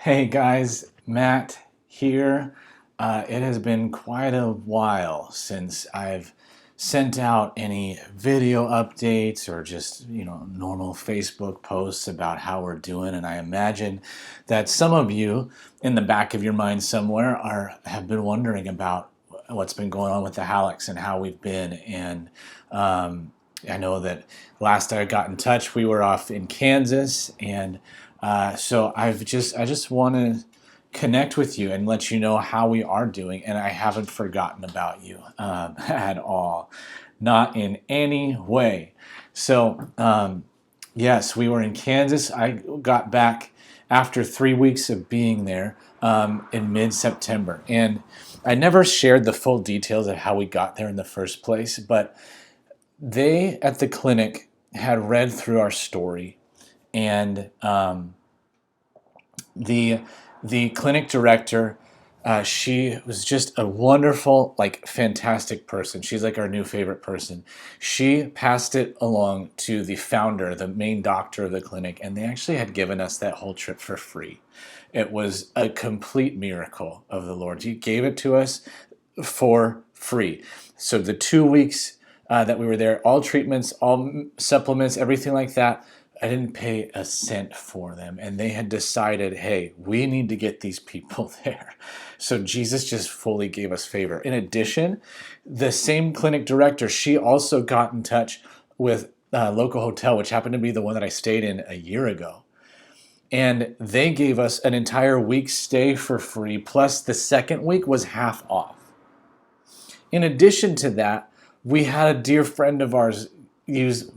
Hey guys, Matt here. It has been quite a while since I've sent out any video updates or just, normal Facebook posts about how we're doing. And I imagine that some of you in the back of your mind somewhere have been wondering about what's been going on with the Hallecks and how we've been. And I know that last I got in touch, we were off in Kansas, and so I just want to connect with you and let you know how we are doing, and I haven't forgotten about you at all, not in any way. So yes, we were in Kansas. I got back after 3 weeks of being there in mid-September, and I never shared the full details of how we got there in the first place, but they at the clinic had read through our story, and the the clinic director, she was just a wonderful, like, fantastic person. She's like our new favorite person. She passed it along to the founder, the main doctor of the clinic, and they actually had given us that whole trip for free. It was a complete miracle of the Lord. He gave it to us for free. So the 2 weeks that we were there, all treatments, all supplements, everything like that, I didn't pay a cent for them. And they had decided, hey, we need to get these people there. So Jesus just fully gave us favor. In addition, the same clinic director, she also got in touch with a local hotel, which happened to be the one that I stayed in a year ago. And they gave us an entire week's stay for free, plus the second week was half off. In addition to that, we had a dear friend of ours use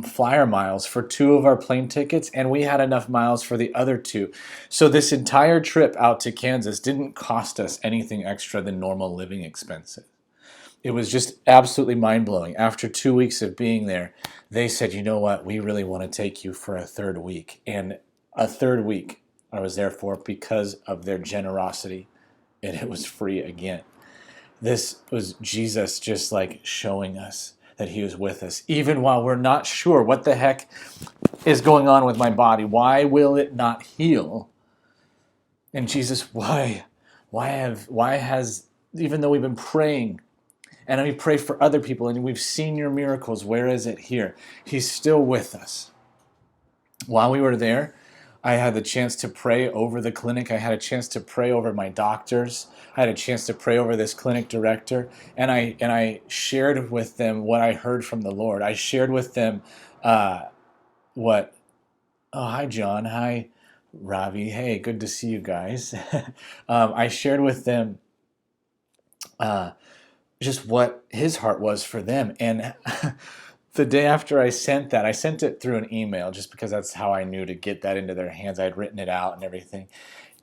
flyer miles for 2 of our plane tickets, and we had enough miles for the other 2. So this entire trip out to Kansas didn't cost us anything extra than normal living expenses. It was just absolutely mind-blowing. After 2 weeks of being there, they said, you know what, we really want to take you for a third week. And a third week I was there for because of their generosity, and it was free again. This was Jesus just like showing us that he was with us, even while we're not sure what the heck is going on with my body. Why will it not heal? And Jesus, why has, even though we've been praying, and we pray for other people, and we've seen your miracles, where is it here? He's still with us. While we were there, I had the chance to pray over the clinic. I had a chance to pray over my doctors. I had a chance to pray over this clinic director, and I shared with them what I heard from the Lord. I shared with them what. Oh, hi John. Hi Ravi. Hey, good to see you guys. I shared with them just what his heart was for them, and the day after I sent it through an email just because that's how I knew to get that into their hands. I had written it out and everything.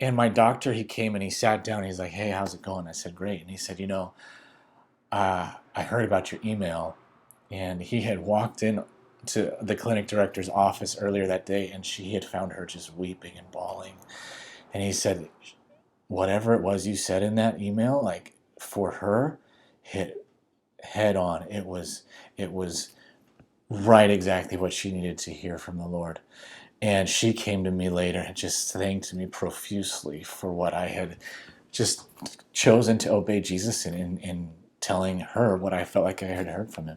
And my doctor, he came and he sat down. He's like, hey, how's it going? I said, great. And he said, I heard about your email. And he had walked in to the clinic director's office earlier that day, and she had found her just weeping and bawling. And he said, whatever it was you said in that email, like, for her, hit head on. It was right exactly what she needed to hear from the Lord. And she came to me later and just thanked me profusely for what I had just chosen to obey Jesus in telling her what I felt like I had heard from him.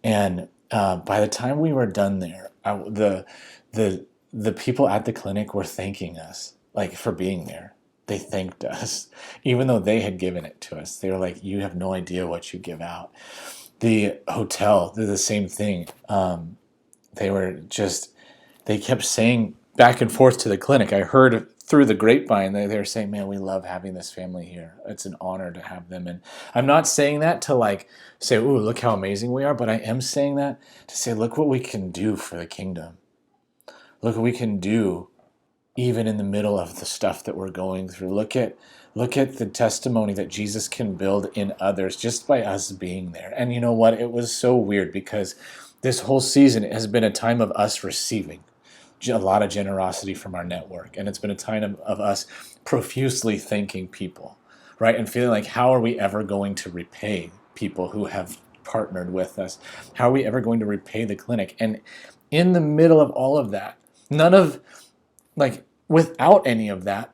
And by the time we were done there, the people at the clinic were thanking us, like, for being there. They thanked us, even though they had given it to us. They were like, you have no idea what you give out. The hotel, they're the same thing. They kept saying back and forth to the clinic. I heard through the grapevine, they were saying, man, we love having this family here. It's an honor to have them. And I'm not saying that to, like, say, ooh, look how amazing we are, but I am saying that to say, look what we can do for the kingdom. Look what we can do even in the middle of the stuff that we're going through. Look at the testimony that Jesus can build in others just by us being there. And you know what? It was so weird because this whole season has been a time of us receiving a lot of generosity from our network. And it's been a time of us profusely thanking people, right? And feeling like, how are we ever going to repay people who have partnered with us? How are we ever going to repay the clinic? And in the middle of all of that, without any of that,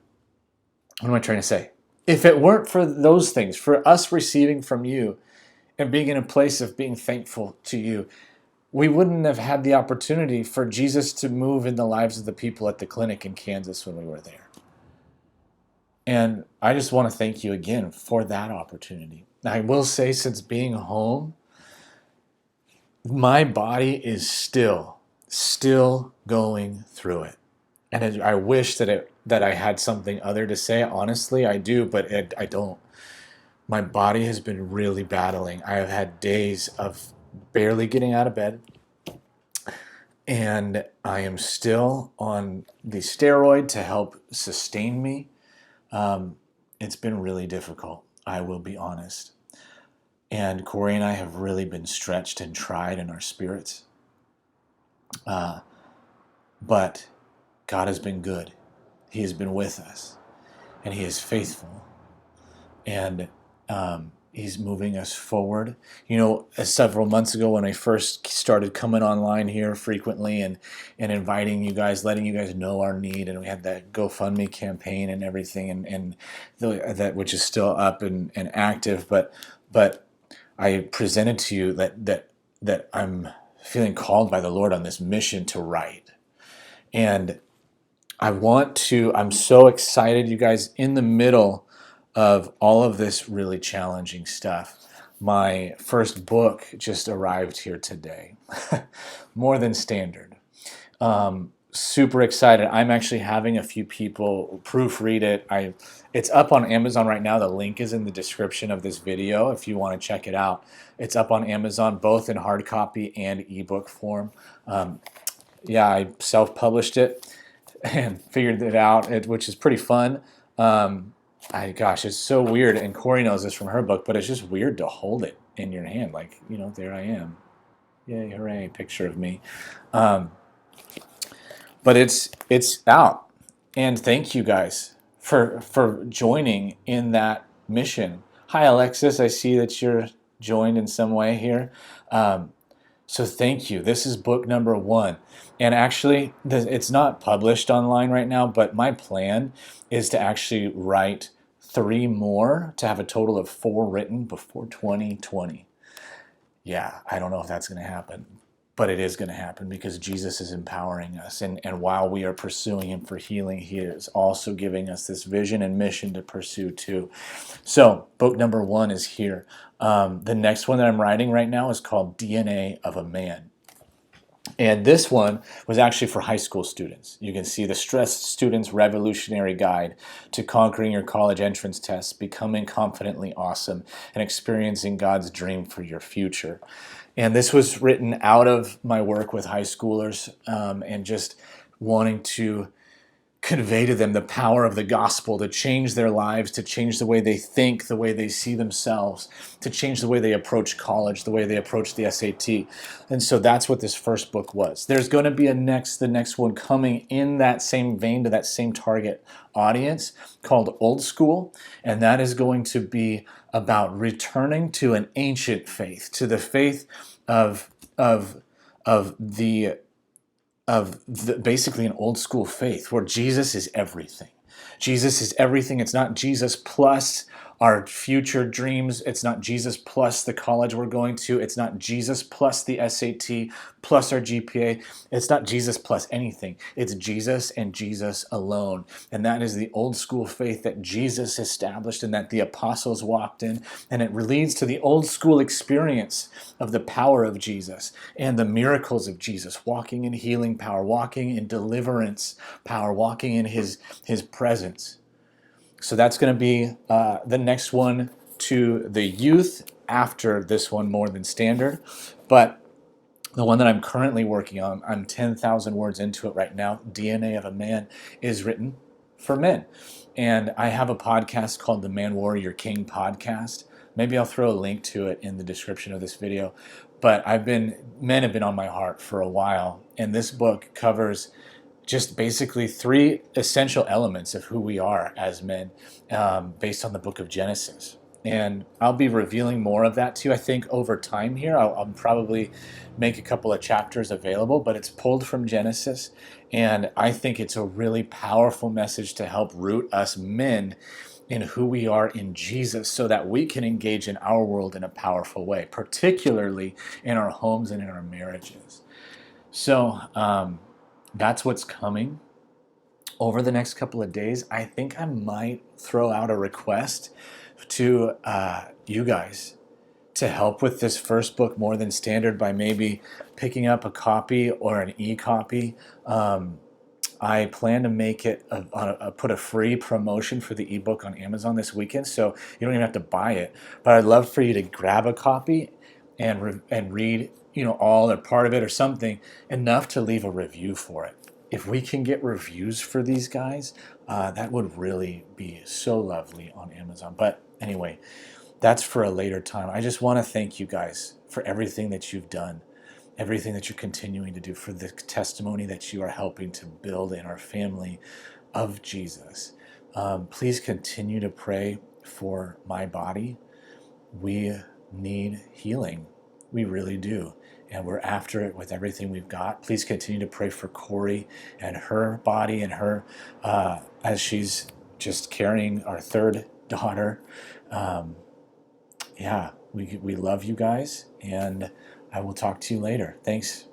What am I trying to say? If it weren't for those things, for us receiving from you and being in a place of being thankful to you, we wouldn't have had the opportunity for Jesus to move in the lives of the people at the clinic in Kansas when we were there. And I just want to thank you again for that opportunity. I will say, since being home, my body is still going through it. And I wish that I had something other to say. Honestly, I do, but I don't. My body has been really battling. I have had days of barely getting out of bed, and I am still on the steroid to help sustain me. It's been really difficult, I will be honest. And Corey and I have really been stretched and tried in our spirits. But God has been good. He has been with us, and He is faithful. And He's moving us forward. You know, several months ago when I first started coming online here frequently and inviting you guys, letting you guys know our need, and we had that GoFundMe campaign and everything, and that which is still up and active. But I presented to you that I'm feeling called by the Lord on this mission to write. And I'm so excited, you guys, in the middle of all of this really challenging stuff. My first book just arrived here today, More Than Standard. Super excited. I'm actually having a few people proofread it. It's up on Amazon right now. The link is in the description of this video if you want to check it out. It's up on Amazon, both in hard copy and ebook form. I self-published it and figured it out, which is pretty fun. It's so weird, and Corey knows this from her book, but it's just weird to hold it in your hand. Like, there I am. Yay, hooray, picture of me. But it's out. And thank you guys for joining in that mission. Hi, Alexis. I see that you're joined in some way here. So thank you. This is book number 1. And actually, it's not published online right now, but my plan is to actually write 3 more to have a total of 4 written before 2020. Yeah, I don't know if that's going to happen, but it is going to happen because Jesus is empowering us. And while we are pursuing Him for healing, He is also giving us this vision and mission to pursue too. So book number 1 is here. The next one that I'm writing right now is called DNA of a Man. And this one was actually for high school students. You can see the Stressed Student's Revolutionary Guide to Conquering Your College Entrance Tests, Becoming Confidently Awesome, and Experiencing God's Dream for Your Future. And this was written out of my work with high schoolers and just wanting to convey to them the power of the gospel to change their lives, to change the way they think, the way they see themselves, to change the way they approach college, the way they approach the SAT. And so that's what this first book was. There's going to be the next one coming in that same vein to that same target audience called Old School. And that is going to be about returning to an ancient faith, to the faith of basically an old school faith where Jesus is everything. Jesus is everything. It's not Jesus plus our future dreams. It's not Jesus plus the college we're going to. It's not Jesus plus the SAT plus our GPA. It's not Jesus plus anything. It's Jesus and Jesus alone. And that is the old school faith that Jesus established and that the apostles walked in. And it leads to the old school experience of the power of Jesus and the miracles of Jesus, walking in healing power, walking in deliverance power, walking in His presence. So that's going to be the next one to the youth after this one, More Than Standard. But the one that I'm currently working on, I'm 10,000 words into it right now, DNA of a Man, is written for men. And I have a podcast called the Man Warrior King Podcast. Maybe I'll throw a link to it in the description of this video. But men have been on my heart for a while. And this book covers just basically 3 essential elements of who we are as men based on the book of Genesis. And I'll be revealing more of that to you, I think, over time here. I'll probably make a couple of chapters available, but it's pulled from Genesis. And I think it's a really powerful message to help root us men in who we are in Jesus so that we can engage in our world in a powerful way, particularly in our homes and in our marriages. So that's what's coming over the next couple of days. I think I might throw out a request to you guys to help with this first book, More Than Standard, by maybe picking up a copy or an e-copy. I plan to make it put a free promotion for the ebook on Amazon this weekend, so you don't even have to buy it. But I'd love for you to grab a copy and read, all or part of it or something enough to leave a review for it. If we can get reviews for these guys, that would really be so lovely on Amazon. But anyway, that's for a later time. I just want to thank you guys for everything that you've done, everything that you're continuing to do, for the testimony that you are helping to build in our family of Jesus. Please continue to pray for my body. We need healing. We really do. And we're after it with everything we've got. Please continue to pray for Corey and her body and her as she's just carrying our third daughter. Yeah, we love you guys, and I will talk to you later. Thanks